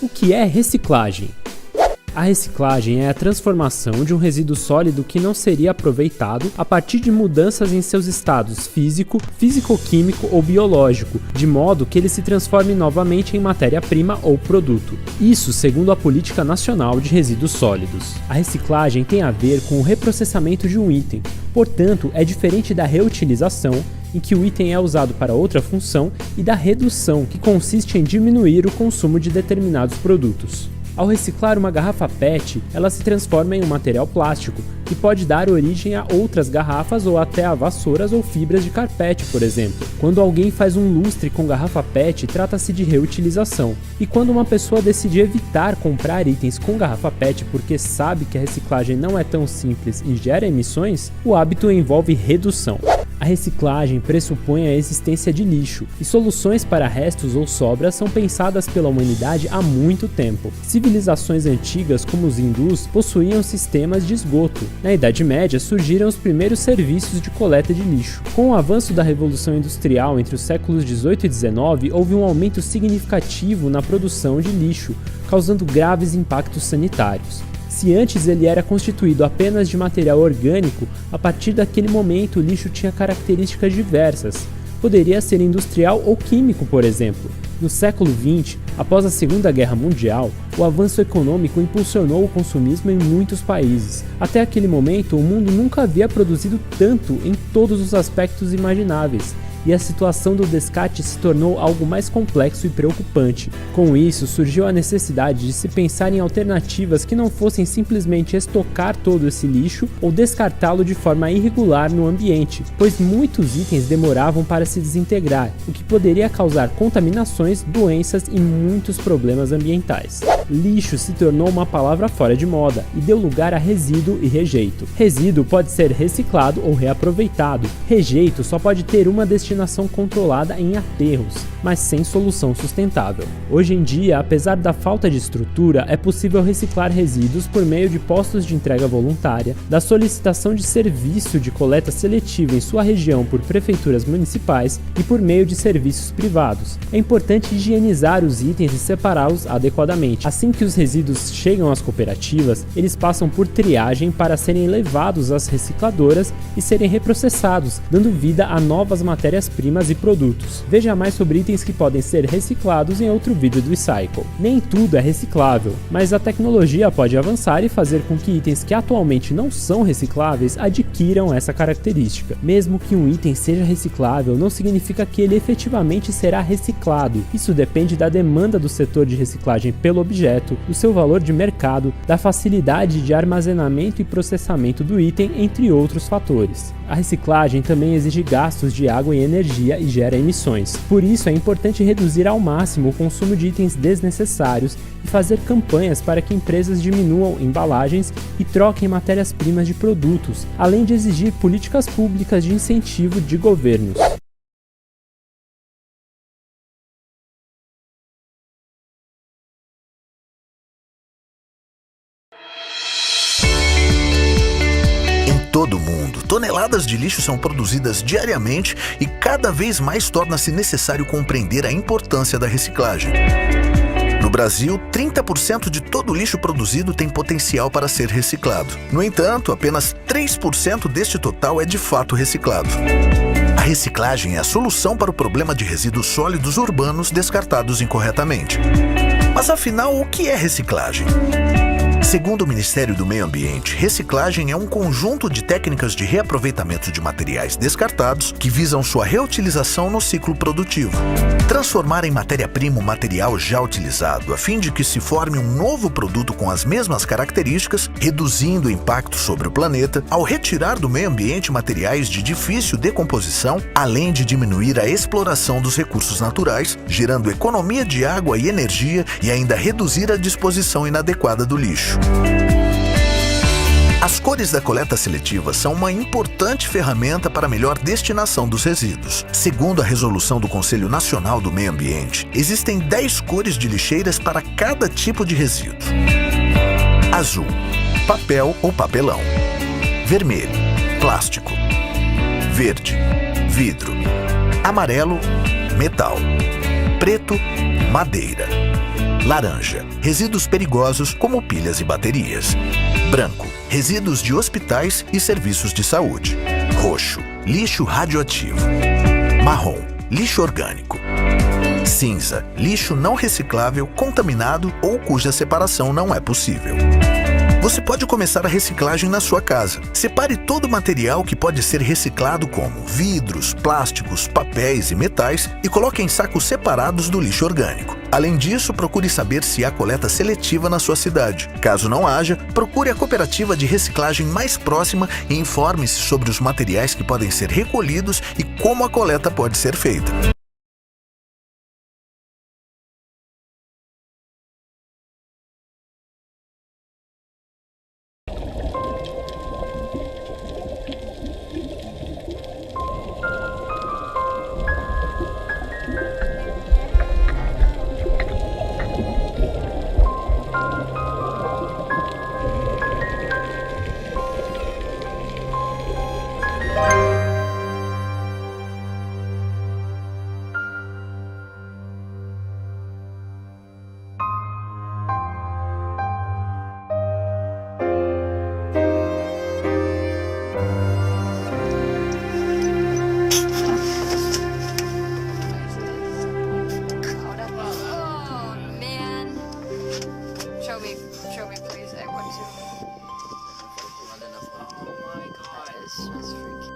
O que é reciclagem? A reciclagem é a transformação de um resíduo sólido que não seria aproveitado a partir de mudanças em seus estados físico, físico-químico ou biológico, de modo que ele se transforme novamente em matéria-prima ou produto. Isso segundo a Política Nacional de Resíduos Sólidos. A reciclagem tem a ver com o reprocessamento de um item, portanto é diferente da reutilização, em que o item é usado para outra função, e da redução, que consiste em diminuir o consumo de determinados produtos. Ao reciclar uma garrafa PET, ela se transforma em um material plástico, que pode dar origem a outras garrafas ou até a vassouras ou fibras de carpete, por exemplo. Quando alguém faz um lustre com garrafa PET, trata-se de reutilização. E quando uma pessoa decide evitar comprar itens com garrafa PET porque sabe que a reciclagem não é tão simples e gera emissões, o hábito envolve redução. A reciclagem pressupõe a existência de lixo, e soluções para restos ou sobras são pensadas pela humanidade há muito tempo. Civilizações antigas, como os hindus, possuíam sistemas de esgoto. Na Idade Média surgiram os primeiros serviços de coleta de lixo. Com o avanço da Revolução Industrial entre os séculos 18 e 19, houve um aumento significativo na produção de lixo, causando graves impactos sanitários. Se antes ele era constituído apenas de material orgânico, a partir daquele momento o lixo tinha características diversas. Poderia ser industrial ou químico, por exemplo. No século XX, após a Segunda Guerra Mundial, o avanço econômico impulsionou o consumismo em muitos países. Até aquele momento, o mundo nunca havia produzido tanto em todos os aspectos imagináveis, e a situação do descarte se tornou algo mais complexo e preocupante. Com isso, surgiu a necessidade de se pensar em alternativas que não fossem simplesmente estocar todo esse lixo ou descartá-lo de forma irregular no ambiente, pois muitos itens demoravam para se desintegrar, o que poderia causar contaminações, doenças e muitos problemas ambientais. Lixo se tornou uma palavra fora de moda e deu lugar a resíduo e rejeito. Resíduo pode ser reciclado ou reaproveitado. Rejeito só pode ter uma destinação controlada em aterros, mas sem solução sustentável. Hoje em dia, apesar da falta de estrutura, é possível reciclar resíduos por meio de postos de entrega voluntária, da solicitação de serviço de coleta seletiva em sua região por prefeituras municipais e por meio de serviços privados. É importante higienizar os itens e separá-los adequadamente. Assim que os resíduos chegam às cooperativas, eles passam por triagem para serem levados às recicladoras e serem reprocessados, dando vida a novas matérias-primas e produtos. Veja mais sobre itens que podem ser reciclados em outro vídeo do eCycle. Nem tudo é reciclável, mas a tecnologia pode avançar e fazer com que itens que atualmente não são recicláveis adquiram essa característica. Mesmo que um item seja reciclável, não significa que ele efetivamente será reciclado. Isso depende da demanda do setor de reciclagem pelo objeto, do seu valor de mercado, da facilidade de armazenamento e processamento do item, entre outros fatores. A reciclagem também exige gastos de água e energia e gera emissões. Por isso, é importante reduzir ao máximo o consumo de itens desnecessários e fazer campanhas para que empresas diminuam embalagens e troquem matérias-primas de produtos, além de exigir políticas públicas de incentivo de governos. Todo mundo, toneladas de lixo são produzidas diariamente e cada vez mais torna-se necessário compreender a importância da reciclagem. No Brasil, 30% de todo o lixo produzido tem potencial para ser reciclado. No entanto, apenas 3% deste total é de fato reciclado. A reciclagem é a solução para o problema de resíduos sólidos urbanos descartados incorretamente. Mas afinal, o que é reciclagem? Segundo o Ministério do Meio Ambiente, reciclagem é um conjunto de técnicas de reaproveitamento de materiais descartados que visam sua reutilização no ciclo produtivo. Transformar em matéria-prima um material já utilizado, a fim de que se forme um novo produto com as mesmas características, reduzindo o impacto sobre o planeta, ao retirar do meio ambiente materiais de difícil decomposição, além de diminuir a exploração dos recursos naturais, gerando economia de água e energia e ainda reduzir a disposição inadequada do lixo. As cores da coleta seletiva são uma importante ferramenta para a melhor destinação dos resíduos. Segundo a resolução do Conselho Nacional do Meio Ambiente, existem 10 cores de lixeiras para cada tipo de resíduo. Azul, papel ou papelão. Vermelho, plástico. Verde, vidro. Amarelo, metal. Preto, madeira. Laranja, resíduos perigosos como pilhas e baterias. Branco, resíduos de hospitais e serviços de saúde. Roxo, lixo radioativo. Marrom, lixo orgânico. Cinza, lixo não reciclável, contaminado ou cuja separação não é possível. Você pode começar a reciclagem na sua casa. Separe todo o material que pode ser reciclado, como vidros, plásticos, papéis e metais, e coloque em sacos separados do lixo orgânico. Além disso, procure saber se há coleta seletiva na sua cidade. Caso não haja, procure a cooperativa de reciclagem mais próxima e informe-se sobre os materiais que podem ser recolhidos e como a coleta pode ser feita. Show me, please. I want to. Oh my god, this is freaky.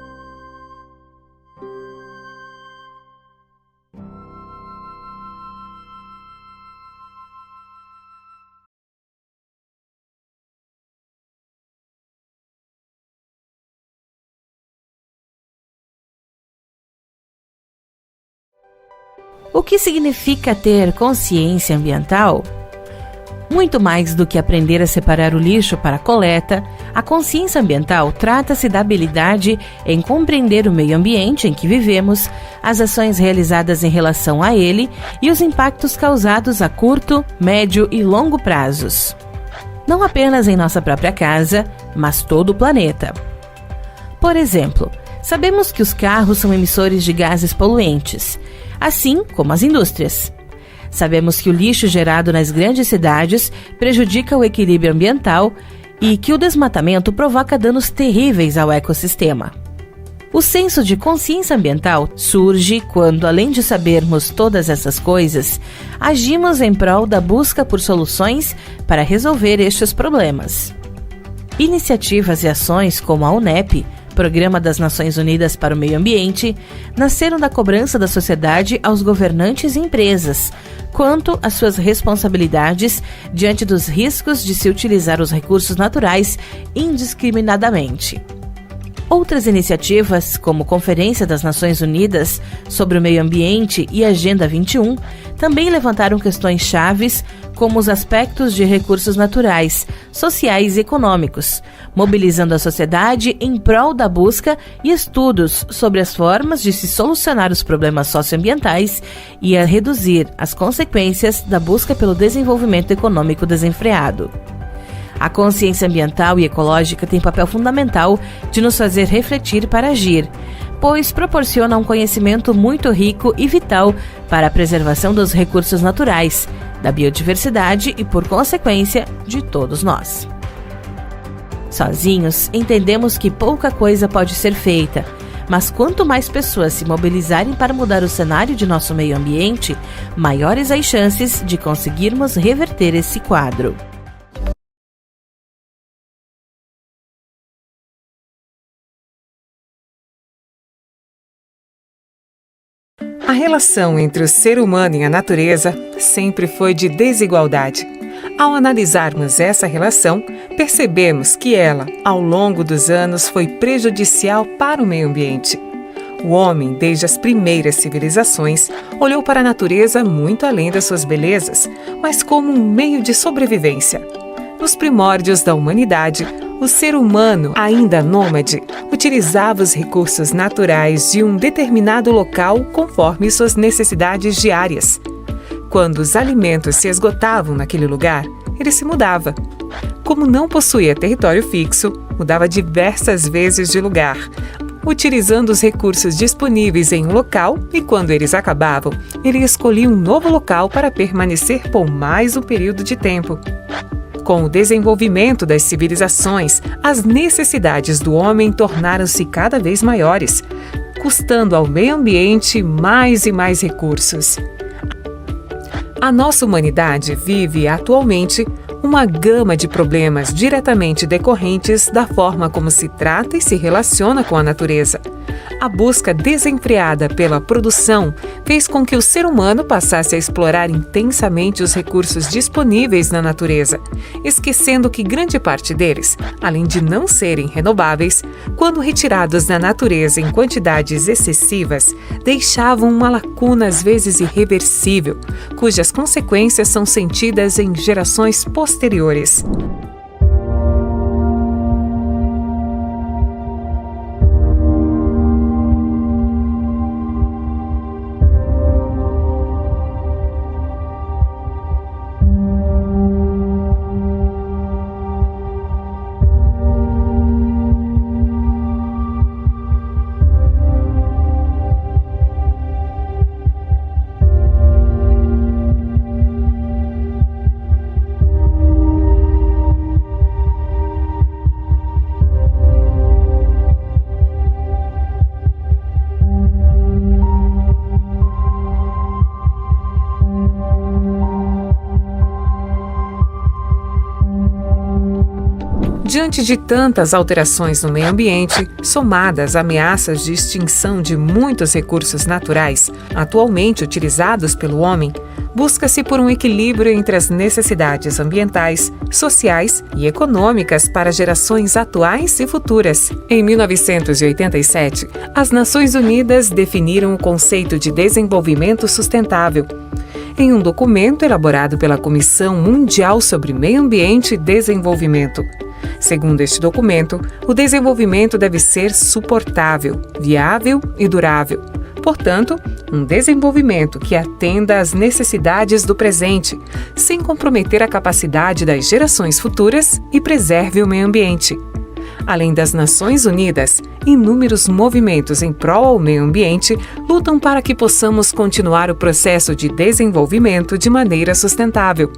O que significa ter consciência ambiental? Muito mais do que aprender a separar o lixo para a coleta, a consciência ambiental trata-se da habilidade em compreender o meio ambiente em que vivemos, as ações realizadas em relação a ele e os impactos causados a curto, médio e longo prazos. Não apenas em nossa própria casa, mas todo o planeta. Por exemplo, sabemos que os carros são emissores de gases poluentes, assim como as indústrias. Sabemos que o lixo gerado nas grandes cidades prejudica o equilíbrio ambiental e que o desmatamento provoca danos terríveis ao ecossistema. O senso de consciência ambiental surge quando, além de sabermos todas essas coisas, agimos em prol da busca por soluções para resolver estes problemas. Iniciativas e ações como a UNEP, Programa das Nações Unidas para o Meio Ambiente, nasceram da cobrança da sociedade aos governantes e empresas, quanto às suas responsabilidades diante dos riscos de se utilizar os recursos naturais indiscriminadamente. Outras iniciativas, como Conferência das Nações Unidas sobre o Meio Ambiente e Agenda 21, também levantaram questões chaves como os aspectos de recursos naturais, sociais e econômicos, mobilizando a sociedade em prol da busca e estudos sobre as formas de se solucionar os problemas socioambientais e a reduzir as consequências da busca pelo desenvolvimento econômico desenfreado. A consciência ambiental e ecológica tem papel fundamental de nos fazer refletir para agir, pois proporciona um conhecimento muito rico e vital para a preservação dos recursos naturais, da biodiversidade e, por consequência, de todos nós. Sozinhos, entendemos que pouca coisa pode ser feita, mas quanto mais pessoas se mobilizarem para mudar o cenário de nosso meio ambiente, maiores as chances de conseguirmos reverter esse quadro. A relação entre o ser humano e a natureza sempre foi de desigualdade. Ao analisarmos essa relação, percebemos que ela, ao longo dos anos, foi prejudicial para o meio ambiente. O homem, desde as primeiras civilizações, olhou para a natureza muito além das suas belezas, mas como um meio de sobrevivência. Nos primórdios da humanidade, o ser humano, ainda nômade, utilizava os recursos naturais de um determinado local conforme suas necessidades diárias. Quando os alimentos se esgotavam naquele lugar, ele se mudava. Como não possuía território fixo, mudava diversas vezes de lugar, utilizando os recursos disponíveis em um local e, quando eles acabavam, ele escolhia um novo local para permanecer por mais um período de tempo. Com o desenvolvimento das civilizações, as necessidades do homem tornaram-se cada vez maiores, custando ao meio ambiente mais e mais recursos. A nossa humanidade vive atualmente uma gama de problemas diretamente decorrentes da forma como se trata e se relaciona com a natureza. A busca desenfreada pela produção fez com que o ser humano passasse a explorar intensamente os recursos disponíveis na natureza, esquecendo que grande parte deles, além de não serem renováveis, quando retirados da natureza em quantidades excessivas, deixavam uma lacuna às vezes irreversível, cujas consequências são sentidas em gerações posteriores. Diante de tantas alterações no meio ambiente, somadas a ameaças de extinção de muitos recursos naturais atualmente utilizados pelo homem, busca-se por um equilíbrio entre as necessidades ambientais, sociais e econômicas para gerações atuais e futuras. Em 1987, as Nações Unidas definiram o conceito de desenvolvimento sustentável, em um documento elaborado pela Comissão Mundial sobre Meio Ambiente e Desenvolvimento. Segundo este documento, o desenvolvimento deve ser suportável, viável e durável. Portanto, um desenvolvimento que atenda às necessidades do presente, sem comprometer a capacidade das gerações futuras e preserve o meio ambiente. Além das Nações Unidas, inúmeros movimentos em prol ao meio ambiente lutam para que possamos continuar o processo de desenvolvimento de maneira sustentável.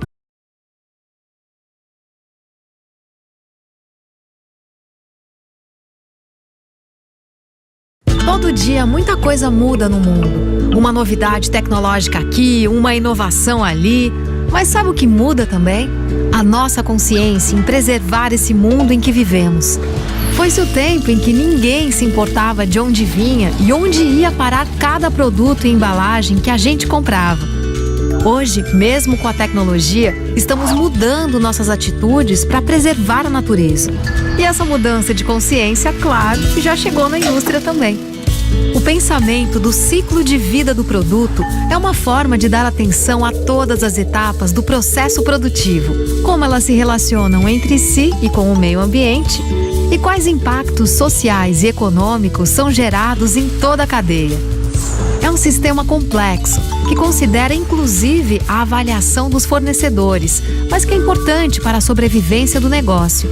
Todo dia muita coisa muda no mundo. Uma novidade tecnológica aqui, uma inovação ali. Mas sabe o que muda também? A nossa consciência em preservar esse mundo em que vivemos. Foi-se o tempo em que ninguém se importava de onde vinha e onde ia parar cada produto e embalagem que a gente comprava. Hoje, mesmo com a tecnologia, estamos mudando nossas atitudes para preservar a natureza. E essa mudança de consciência, claro, já chegou na indústria também. O pensamento do ciclo de vida do produto é uma forma de dar atenção a todas as etapas do processo produtivo, como elas se relacionam entre si e com o meio ambiente, e quais impactos sociais e econômicos são gerados em toda a cadeia. É um sistema complexo, que considera inclusive a avaliação dos fornecedores, mas que é importante para a sobrevivência do negócio.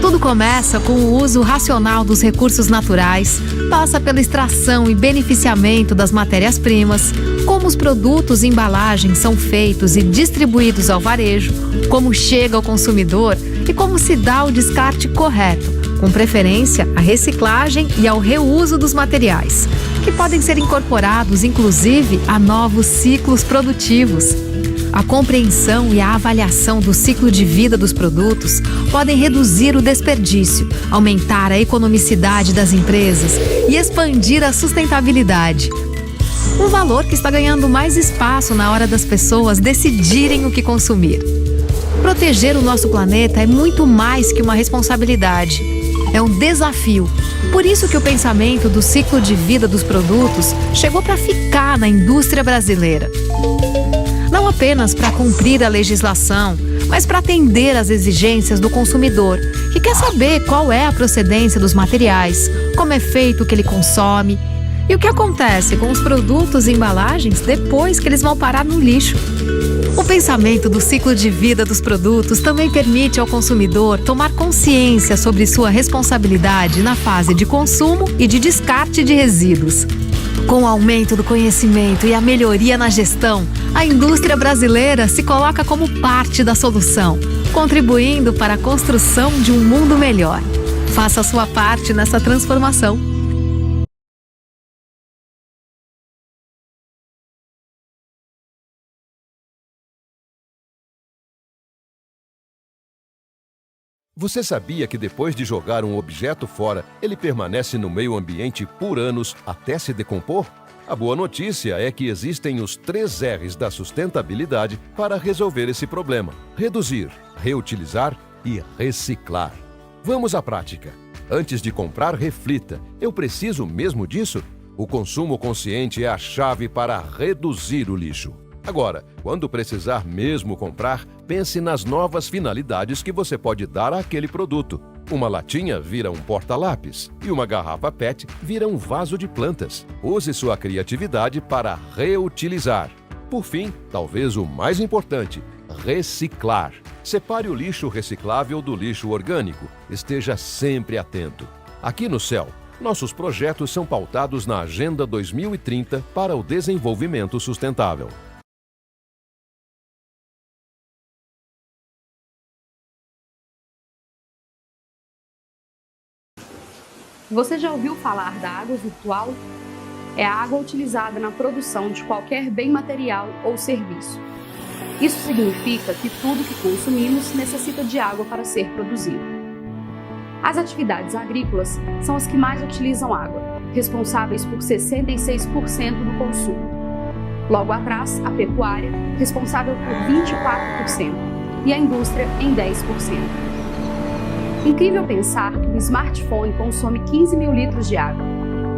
Tudo começa com o uso racional dos recursos naturais, passa pela extração e beneficiamento das matérias-primas, como os produtos e embalagens são feitos e distribuídos ao varejo, como chega ao consumidor e como se dá o descarte correto, com preferência à reciclagem e ao reuso dos materiais, que podem ser incorporados, inclusive, a novos ciclos produtivos. A compreensão e a avaliação do ciclo de vida dos produtos podem reduzir o desperdício, aumentar a economicidade das empresas e expandir a sustentabilidade. Um valor que está ganhando mais espaço na hora das pessoas decidirem o que consumir. Proteger o nosso planeta é muito mais que uma responsabilidade. É um desafio. Por isso que o pensamento do ciclo de vida dos produtos chegou para ficar na indústria brasileira. Não apenas para cumprir a legislação, mas para atender às exigências do consumidor, que quer saber qual é a procedência dos materiais, como é feito o que ele consome e o que acontece com os produtos e embalagens depois que eles vão parar no lixo. O pensamento do ciclo de vida dos produtos também permite ao consumidor tomar consciência sobre sua responsabilidade na fase de consumo e de descarte de resíduos. Com o aumento do conhecimento e a melhoria na gestão, a indústria brasileira se coloca como parte da solução, contribuindo para a construção de um mundo melhor. Faça a sua parte nessa transformação. Você sabia que depois de jogar um objeto fora, ele permanece no meio ambiente por anos até se decompor? A boa notícia é que existem os 3 R's da sustentabilidade para resolver esse problema: reduzir, reutilizar e reciclar. Vamos à prática. Antes de comprar, reflita: eu preciso mesmo disso? O consumo consciente é a chave para reduzir o lixo. Agora, quando precisar mesmo comprar, pense nas novas finalidades que você pode dar àquele produto. Uma latinha vira um porta-lápis e uma garrafa PET vira um vaso de plantas. Use sua criatividade para reutilizar. Por fim, talvez o mais importante, reciclar. Separe o lixo reciclável do lixo orgânico. Esteja sempre atento. Aqui no CEL, nossos projetos são pautados na Agenda 2030 para o Desenvolvimento Sustentável. Você já ouviu falar da água virtual? É a água utilizada na produção de qualquer bem material ou serviço. Isso significa que tudo que consumimos necessita de água para ser produzido. As atividades agrícolas são as que mais utilizam água, responsáveis por 66% do consumo. Logo atrás, a pecuária, responsável por 24%, e a indústria em 10%. Incrível pensar que um smartphone consome 15 mil litros de água,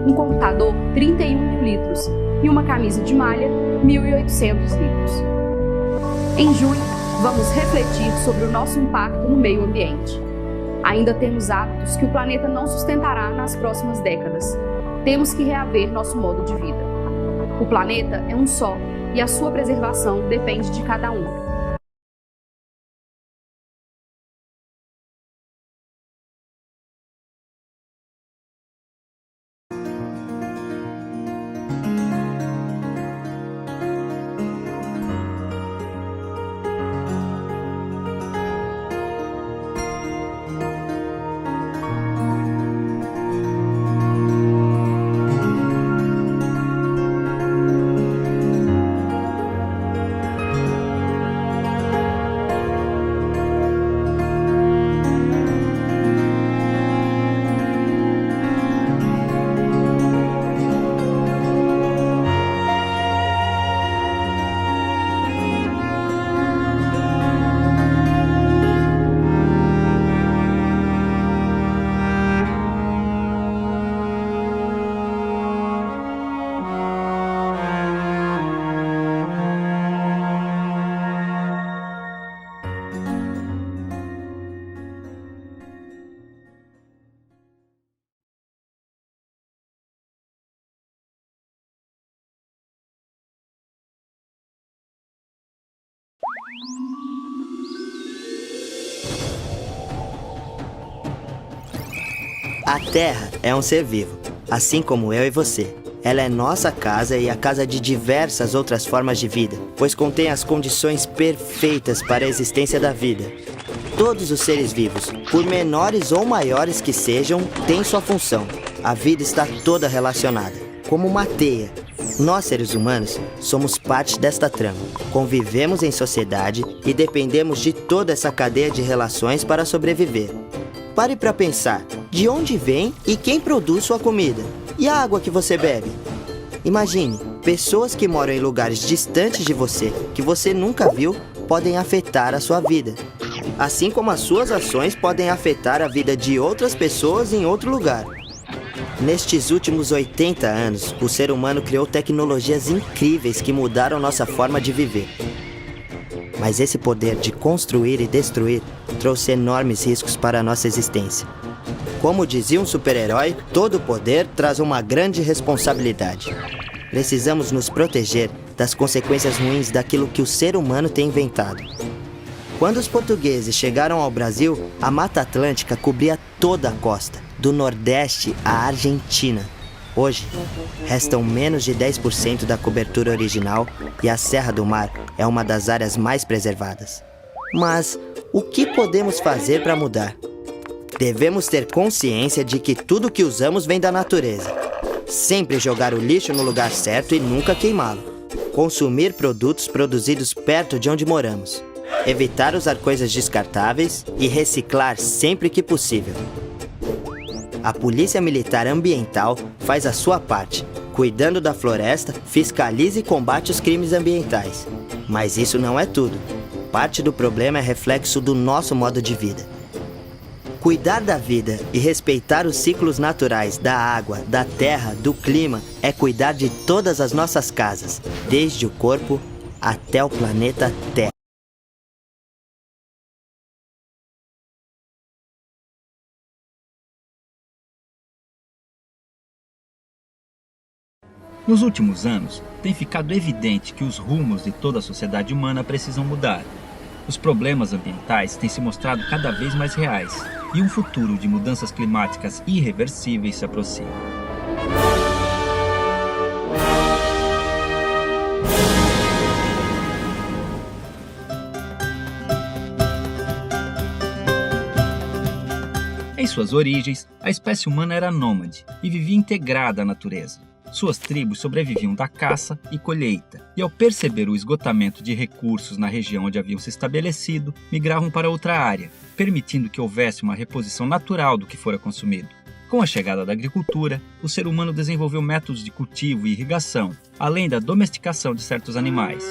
um computador 31 mil litros e uma camisa de malha 1.800 litros. Em junho, vamos refletir sobre o nosso impacto no meio ambiente. Ainda temos hábitos que o planeta não sustentará nas próximas décadas. Temos que reaver nosso modo de vida. O planeta é um só e a sua preservação depende de cada um. A Terra é um ser vivo, assim como eu e você. Ela é nossa casa e a casa de diversas outras formas de vida, pois contém as condições perfeitas para a existência da vida. Todos os seres vivos, por menores ou maiores que sejam, têm sua função. A vida está toda relacionada, como uma teia. Nós, seres humanos, somos parte desta trama. Convivemos em sociedade e dependemos de toda essa cadeia de relações para sobreviver. Pare para pensar, de onde vem e quem produz sua comida? E a água que você bebe? Imagine, pessoas que moram em lugares distantes de você, que você nunca viu, podem afetar a sua vida. Assim como as suas ações podem afetar a vida de outras pessoas em outro lugar. Nestes últimos 80 anos, o ser humano criou tecnologias incríveis que mudaram nossa forma de viver. Mas esse poder de construir e destruir trouxe enormes riscos para a nossa existência. Como dizia um super-herói, todo poder traz uma grande responsabilidade. Precisamos nos proteger das consequências ruins daquilo que o ser humano tem inventado. Quando os portugueses chegaram ao Brasil, a Mata Atlântica cobria toda a costa, do Nordeste à Argentina. Hoje, restam menos de 10% da cobertura original e a Serra do Mar é uma das áreas mais preservadas. Mas o que podemos fazer para mudar? Devemos ter consciência de que tudo que usamos vem da natureza. Sempre jogar o lixo no lugar certo e nunca queimá-lo. Consumir produtos produzidos perto de onde moramos. Evitar usar coisas descartáveis e reciclar sempre que possível. A Polícia Militar Ambiental faz a sua parte, cuidando da floresta, fiscaliza e combate os crimes ambientais. Mas isso não é tudo. Parte do problema é reflexo do nosso modo de vida. Cuidar da vida e respeitar os ciclos naturais da água, da terra, do clima é cuidar de todas as nossas casas, desde o corpo até o planeta Terra. Nos últimos anos, tem ficado evidente que os rumos de toda a sociedade humana precisam mudar. Os problemas ambientais têm se mostrado cada vez mais reais e um futuro de mudanças climáticas irreversíveis se aproxima. Em suas origens, a espécie humana era nômade e vivia integrada à natureza. Suas tribos sobreviviam da caça e colheita, e ao perceber o esgotamento de recursos na região onde haviam se estabelecido, migravam para outra área, permitindo que houvesse uma reposição natural do que fora consumido. Com a chegada da agricultura, o ser humano desenvolveu métodos de cultivo e irrigação, além da domesticação de certos animais.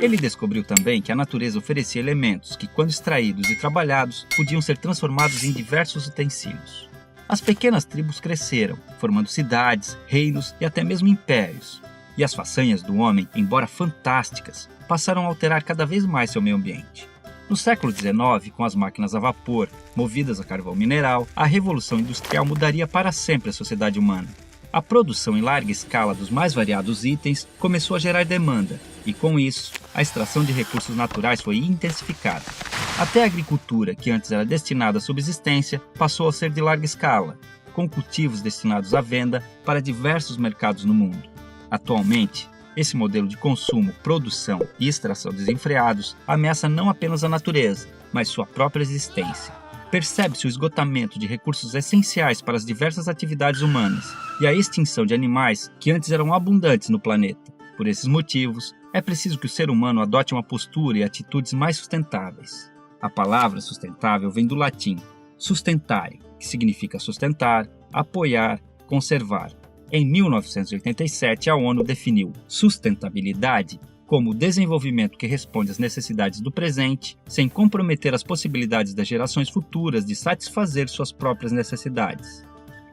Ele descobriu também que a natureza oferecia elementos que, quando extraídos e trabalhados, podiam ser transformados em diversos utensílios. As pequenas tribos cresceram, formando cidades, reinos e até mesmo impérios. E as façanhas do homem, embora fantásticas, passaram a alterar cada vez mais seu meio ambiente. No século XIX, com as máquinas a vapor, movidas a carvão mineral, a revolução industrial mudaria para sempre a sociedade humana. A produção em larga escala dos mais variados itens começou a gerar demanda, e com isso, a extração de recursos naturais foi intensificada. Até a agricultura, que antes era destinada à subsistência, passou a ser de larga escala, com cultivos destinados à venda para diversos mercados no mundo. Atualmente, esse modelo de consumo, produção e extração desenfreados ameaça não apenas a natureza, mas sua própria existência. Percebe-se o esgotamento de recursos essenciais para as diversas atividades humanas e a extinção de animais que antes eram abundantes no planeta. Por esses motivos, é preciso que o ser humano adote uma postura e atitudes mais sustentáveis. A palavra sustentável vem do latim sustentare, que significa sustentar, apoiar, conservar. Em 1987, a ONU definiu sustentabilidade como o desenvolvimento que responde às necessidades do presente, sem comprometer as possibilidades das gerações futuras de satisfazer suas próprias necessidades.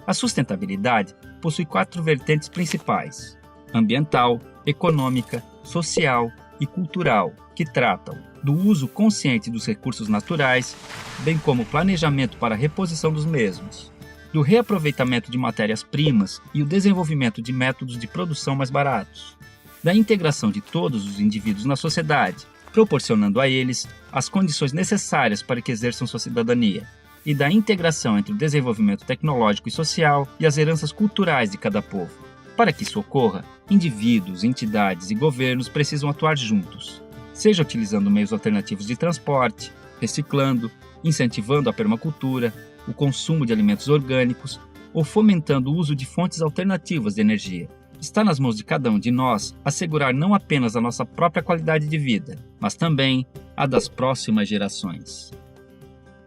A sustentabilidade possui 4 vertentes principais: ambiental, econômica, social e cultural, que tratam do uso consciente dos recursos naturais, bem como planejamento para a reposição dos mesmos, do reaproveitamento de matérias-primas e o desenvolvimento de métodos de produção mais baratos, da integração de todos os indivíduos na sociedade, proporcionando a eles as condições necessárias para que exerçam sua cidadania, e da integração entre o desenvolvimento tecnológico e social e as heranças culturais de cada povo. Para que isso ocorra, indivíduos, entidades e governos precisam atuar juntos, seja utilizando meios alternativos de transporte, reciclando, incentivando a permacultura, o consumo de alimentos orgânicos ou fomentando o uso de fontes alternativas de energia. Está nas mãos de cada um de nós assegurar não apenas a nossa própria qualidade de vida, mas também a das próximas gerações.